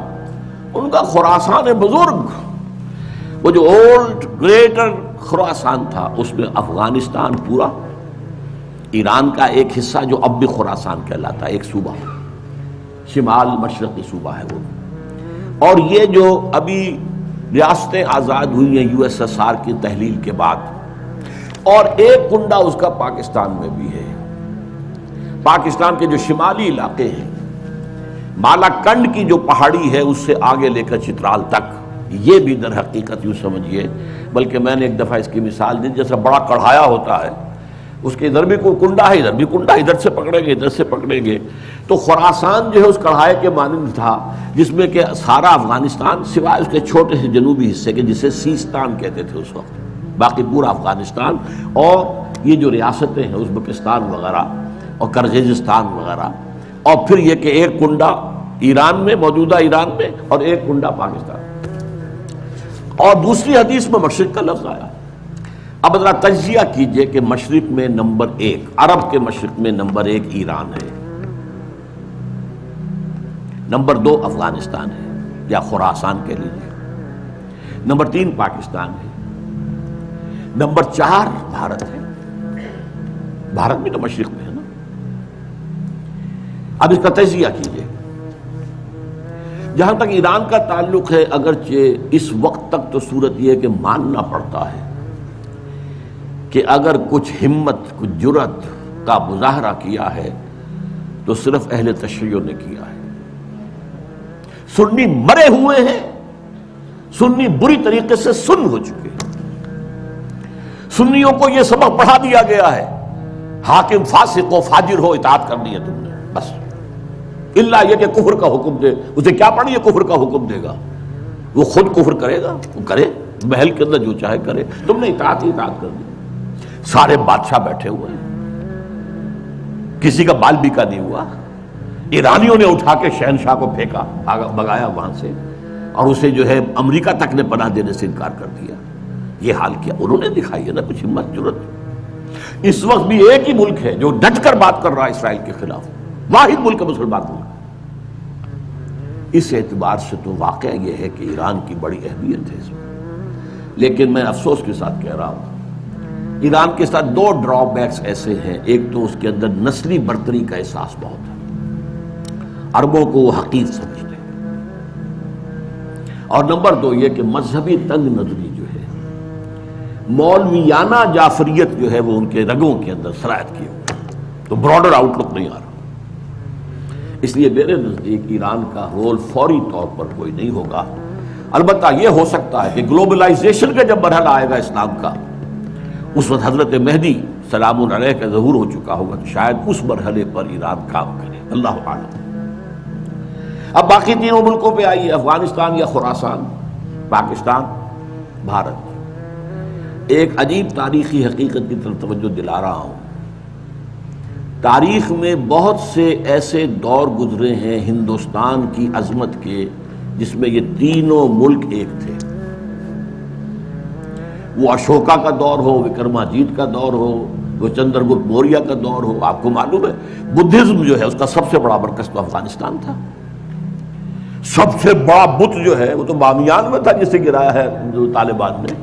ان کا خراسان بزرگ، وہ جو اولڈ گریٹر خراسان تھا اس میں افغانستان پورا، ایران کا ایک حصہ جو اب بھی خراسان کہلاتا ہے، ایک صوبہ شمال مشرقی صوبہ ہے وہ، اور یہ جو ابھی ریاستیں آزاد ہوئی ہیں یو ایس ایس آر کی تحلیل کے بعد، اور ایک کنڈا اس کا پاکستان میں بھی ہے، پاکستان کے جو شمالی علاقے ہیں، مالا کنڈ کی جو پہاڑی ہے اس سے آگے لے کر چترال تک، یہ بھی در حقیقت یوں سمجھیے، بلکہ میں نے ایک دفعہ اس کی مثال دی، جیسا بڑا کڑھایا ہوتا ہے اس کے ادھر بھی کوئی کنڈا ہے ادھر بھی کنڈا، ادھر سے پکڑیں گے ادھر سے پکڑیں گے، تو خراسان جو ہے اس کڑھائے کے مانند تھا، جس میں کہ سارا افغانستان سوائے اس کے چھوٹے سے جنوبی حصے کے جسے سیستان کہتے تھے اس وقت، باقی پورا افغانستان، اور یہ جو ریاستیں ہیں ازبکستان وغیرہ اور کرغزستان وغیرہ، اور پھر یہ کہ ایک کنڈا ایران میں، موجودہ ایران میں، اور ایک کنڈا پاکستان۔ اور دوسری حدیث میں مشرق کا لفظ آیا۔ اب ذرا تجزیہ کیجئے کہ مشرق میں نمبر 1، عرب کے مشرق میں نمبر 1 ایران ہے، نمبر 2 افغانستان ہے یا خراسان کہہ لیجیے، نمبر 3 پاکستان ہے، نمبر 4 بھارت ہے، بھارت بھی تو مشرق میں ہے نا۔ اب اس کا تجزیہ کیجئے، جہاں تک ایران کا تعلق ہے، اگرچہ اس وقت تک تو صورت یہ ہے کہ ماننا پڑتا ہے کہ اگر کچھ ہمت کچھ جرأت کا مظاہرہ کیا ہے تو صرف اہل تشیع نے کیا ہے۔ سنی مرے ہوئے ہیں، سنی بری طریقے سے سن ہو چکے ہیں، سنیوں کو یہ سبق پڑھا دیا گیا ہے حاکم فاسق و فاجر ہو اطاعت کرنی ہے تم نے بس، اللہ یہ کہ کفر کا حکم دے، اسے کیا پڑھی ہے کفر کا حکم دے گا، وہ خود کفر کرے گا، وہ کرے محل کے اندر جو چاہے کرے، تم نے اطاعت ہی اطاعت کر دی۔ سارے بادشاہ بیٹھے ہوئے ہیں، کسی کا بال بیکا نہیں ہوا، ایرانیوں نے اٹھا کے شہنشاہ کو پھینکا، بگایا وہاں سے، اور اسے جو ہے امریکہ تک نے پناہ دینے سے انکار کر دیا۔ یہ حال کیا انہوں نے دکھائی ہے نا کچھ ہمت جرأت۔ اس وقت بھی ایک ہی ملک ہے جو ڈٹ کر بات کر رہا ہے اسرائیل کے خلاف، واحد ملک ہے مسلمان ملک۔ اس اعتبار سے تو واقعہ یہ ہے کہ ایران کی بڑی اہمیت ہے اس میں، لیکن میں افسوس کے ساتھ کہہ رہا ہوں ایران کے ساتھ 2 ڈرا بیکس ایسے ہیں، ایک تو اس کے اندر نسلی برتری کا احساس بہت ہے، عربوں کو وہ حقیر سمجھتے ہیں، اور نمبر 2 یہ کہ مذہبی تنگ نظری جو ہے، مولویانہ جعفریت جو ہے وہ ان کے رگوں کے اندر سرایت کی ہوئی، تو براڈر آؤٹ لک نہیں آ رہا۔ اس لیے میرے نزدیک ایران کا رول فوری طور پر کوئی نہیں ہوگا، البتہ یہ ہو سکتا ہے کہ گلوبلائزیشن کا جب مرحلہ آئے گا اسلام کا، اس وقت حضرت مہدی سلام علیہ کا ظہور ہو چکا ہوگا، تو شاید اس مرحلے پر ایران کام کرے، اللہ اعلم۔ اب باقی تینوں ملکوں پہ آئیے، افغانستان یا خراسان، پاکستان، بھارت۔ ایک عجیب تاریخی حقیقت کی طرف توجہ دلا رہا ہوں، تاریخ میں بہت سے ایسے دور گزرے ہیں ہندوستان کی عظمت کے جس میں یہ تینوں ملک ایک تھے، وہ اشوکا کا دور ہو، وکرماجیت کا دور ہو، وہ چندر گپت موریہ کا دور ہو۔ آپ کو معلوم ہے بدھزم جو ہے اس کا سب سے بڑا مرکز تو افغانستان تھا، سب سے بڑا بت جو ہے وہ تو بامیان میں تھا جسے گرایا ہے طالبان نے،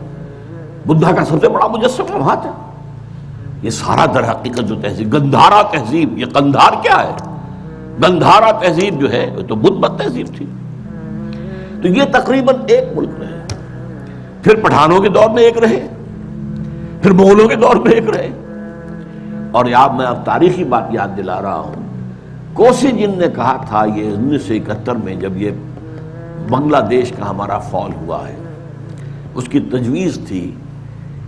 بدھا کا سب سے بڑا مجسمہ وہاں تھا۔ یہ سارا در حقیقت جو تہذیب، گندھارا تہذیب، یہ قندھار کیا ہے، گندھارا تہذیب جو ہے وہ تو بدھ مت تہذیب تھی۔ تو یہ تقریباً ایک ملک رہے، پھر پٹھانوں کے دور میں ایک رہے، پھر مغلوں کے دور میں ایک رہے، اور میں اب تاریخی بات یاد دلا رہا ہوں، کوسی جن نے کہا تھا یہ 1971 میں جب یہ بنگلہ دیش کا ہمارا فال ہوا ہے، اس کی تجویز تھی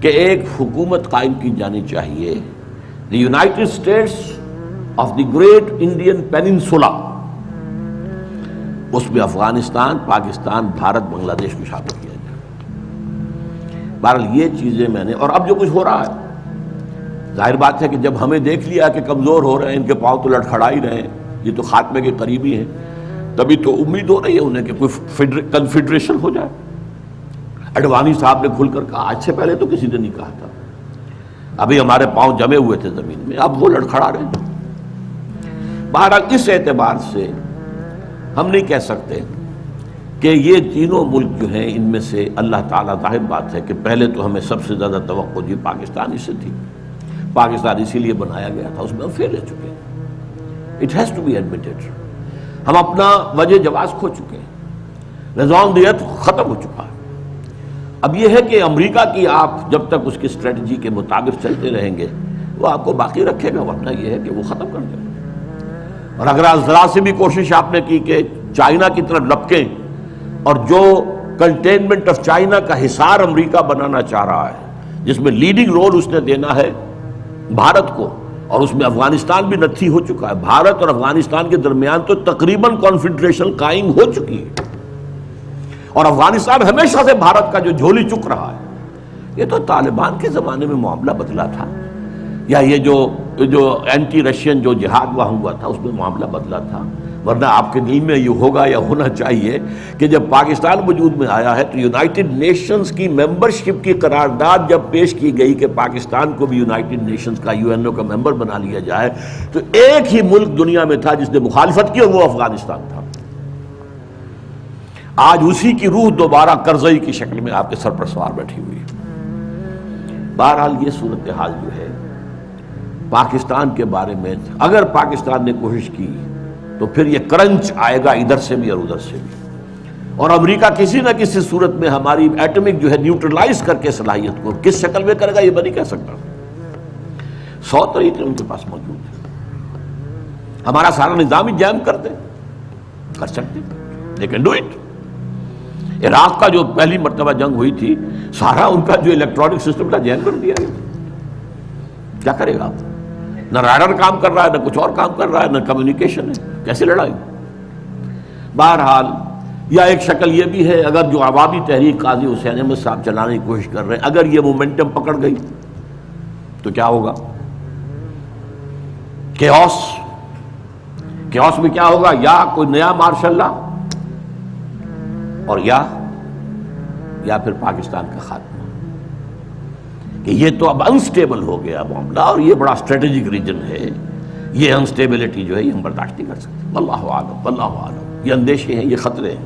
کہ ایک حکومت قائم کی جانی چاہیے، the United States of the great Indian peninsula, اس میں افغانستان، پاکستان، بھارت، بنگلہ دیش کو شامل کیا جائے۔ بہرحال یہ چیزیں میں نے، اور اب جو کچھ ہو رہا ہے ظاہر بات ہے کہ جب ہمیں دیکھ لیا کہ کمزور ہو رہے ہیں، ان کے پاؤں تو لڑکھڑا ہی رہے ہیں، یہ تو خاتمے کے قریبی ہیں، تبھی تو امید ہو رہی ہے انہیں کہ کوئی کنفیڈریشن ہو جائے۔ اڈوانی صاحب نے کھل کر کہا، آج سے پہلے تو کسی نے نہیں کہا تھا، ابھی ہمارے پاؤں جمے ہوئے تھے زمین میں، اب وہ لڑکھڑا رہے ہیں۔ بہرحال اس اعتبار سے ہم نہیں کہہ سکتے کہ یہ تینوں ملک جو ہیں ان میں سے اللہ تعالیٰ، ظاہر بات ہے کہ پہلے تو ہمیں سب سے زیادہ توقع دی پاکستان سے تھی، پاکستان اسی لیے بنایا گیا تھا، اس میں ہم فیل ہو چکے ہیں، it has to be admitted, ہم اپنا وجہ جواز کھو چکے ہیں، رضوان دیت ختم ہو چکا ہے۔ اب یہ ہے کہ امریکہ کی آپ جب تک اس کی اسٹریٹجی کے مطابق چلتے رہیں گے وہ آپ کو باقی رکھے گا، ورنہ یہ ہے کہ وہ ختم کر دے گا۔ اور اگر ذرا سے بھی کوشش آپ نے کی کہ چائنا کی طرف لپکیں، اور جو کنٹینمنٹ آف چائنا کا حصار امریکہ بنانا چاہ رہا ہے، جس میں لیڈنگ رول اس نے دینا ہے بھارت کو، اور اس میں افغانستان بھی نتھی ہو چکا ہے، بھارت اور افغانستان کے درمیان تو تقریباً کانفیڈریشن قائم ہو چکی ہے، اور افغانستان ہمیشہ سے بھارت کا جو جھولی چک رہا ہے۔ یہ تو طالبان کے زمانے میں معاملہ بدلا تھا، یا یہ جو اینٹی رشین جو جہاد وہاں ہوا تھا اس میں معاملہ بدلا تھا، ورنہ آپ کے دل میں یہ ہوگا یا ہونا چاہیے کہ جب پاکستان وجود میں آیا ہے تو یونائٹڈ نیشنز کی ممبرشپ کی قرارداد جب پیش کی گئی کہ پاکستان کو بھی یونائٹڈ نیشنز کا UN کا ممبر بنا لیا جائے، تو ایک ہی ملک دنیا میں تھا جس نے مخالفت کی، اور وہ افغانستان تھا۔ آج اسی کی روح دوبارہ کرزئی کی شکل میں آپ کے سر پر سوار بیٹھی ہوئی ہے۔ بہرحال یہ صورتحال جو ہے پاکستان کے بارے میں، اگر پاکستان نے کوشش کی تو پھر یہ کرنچ آئے گا ادھر سے بھی اور ادھر سے بھی، اور امریکہ کسی نہ کسی صورت میں ہماری ایٹمک جو ہے نیوٹرلائز کر کے صلاحیت کو کس شکل میں کرے گا یہ میں نہیں کہہ سکتا۔ 100 طریقے ان کے پاس موجود ہیں، ہمارا سارا نظام ہی جیم کر دیں، کر سکتے، لیکن ڈو اٹ۔ عراق کا جو پہلی مرتبہ جنگ ہوئی تھی، سارا ان کا جو الیکٹرانک سسٹم تھا جیم کر دیا گیا، کیا کرے گا آپ؟ نہ رائڈر کام کر رہا ہے، نہ کچھ اور کام کر رہا ہے، نہ کمیونیکیشن ہے، کیسے لڑائی؟ بہرحال یا ایک شکل یہ بھی ہے، اگر جو عوامی تحریک قاضی حسین احمد صاحب چلانے کی کوشش کر رہے ہیں، اگر یہ مومنٹم پکڑ گئی تو کیا ہوگا؟ کیوس میں کیا ہوگا؟ یا کوئی نیا مارشل لا، اور یا پھر پاکستان کا خاتمہ، کہ یہ تو اب انسٹیبل ہو گیا معاملہ، اور یہ بڑا اسٹریٹجک ریجن ہے، یہ انسٹیبلٹی جو ہے یہ ہم برداشت نہیں کر سکتے۔ واللہ عالم، واللہ عالم، یہ اندیشے ہیں، یہ خطرے ہیں۔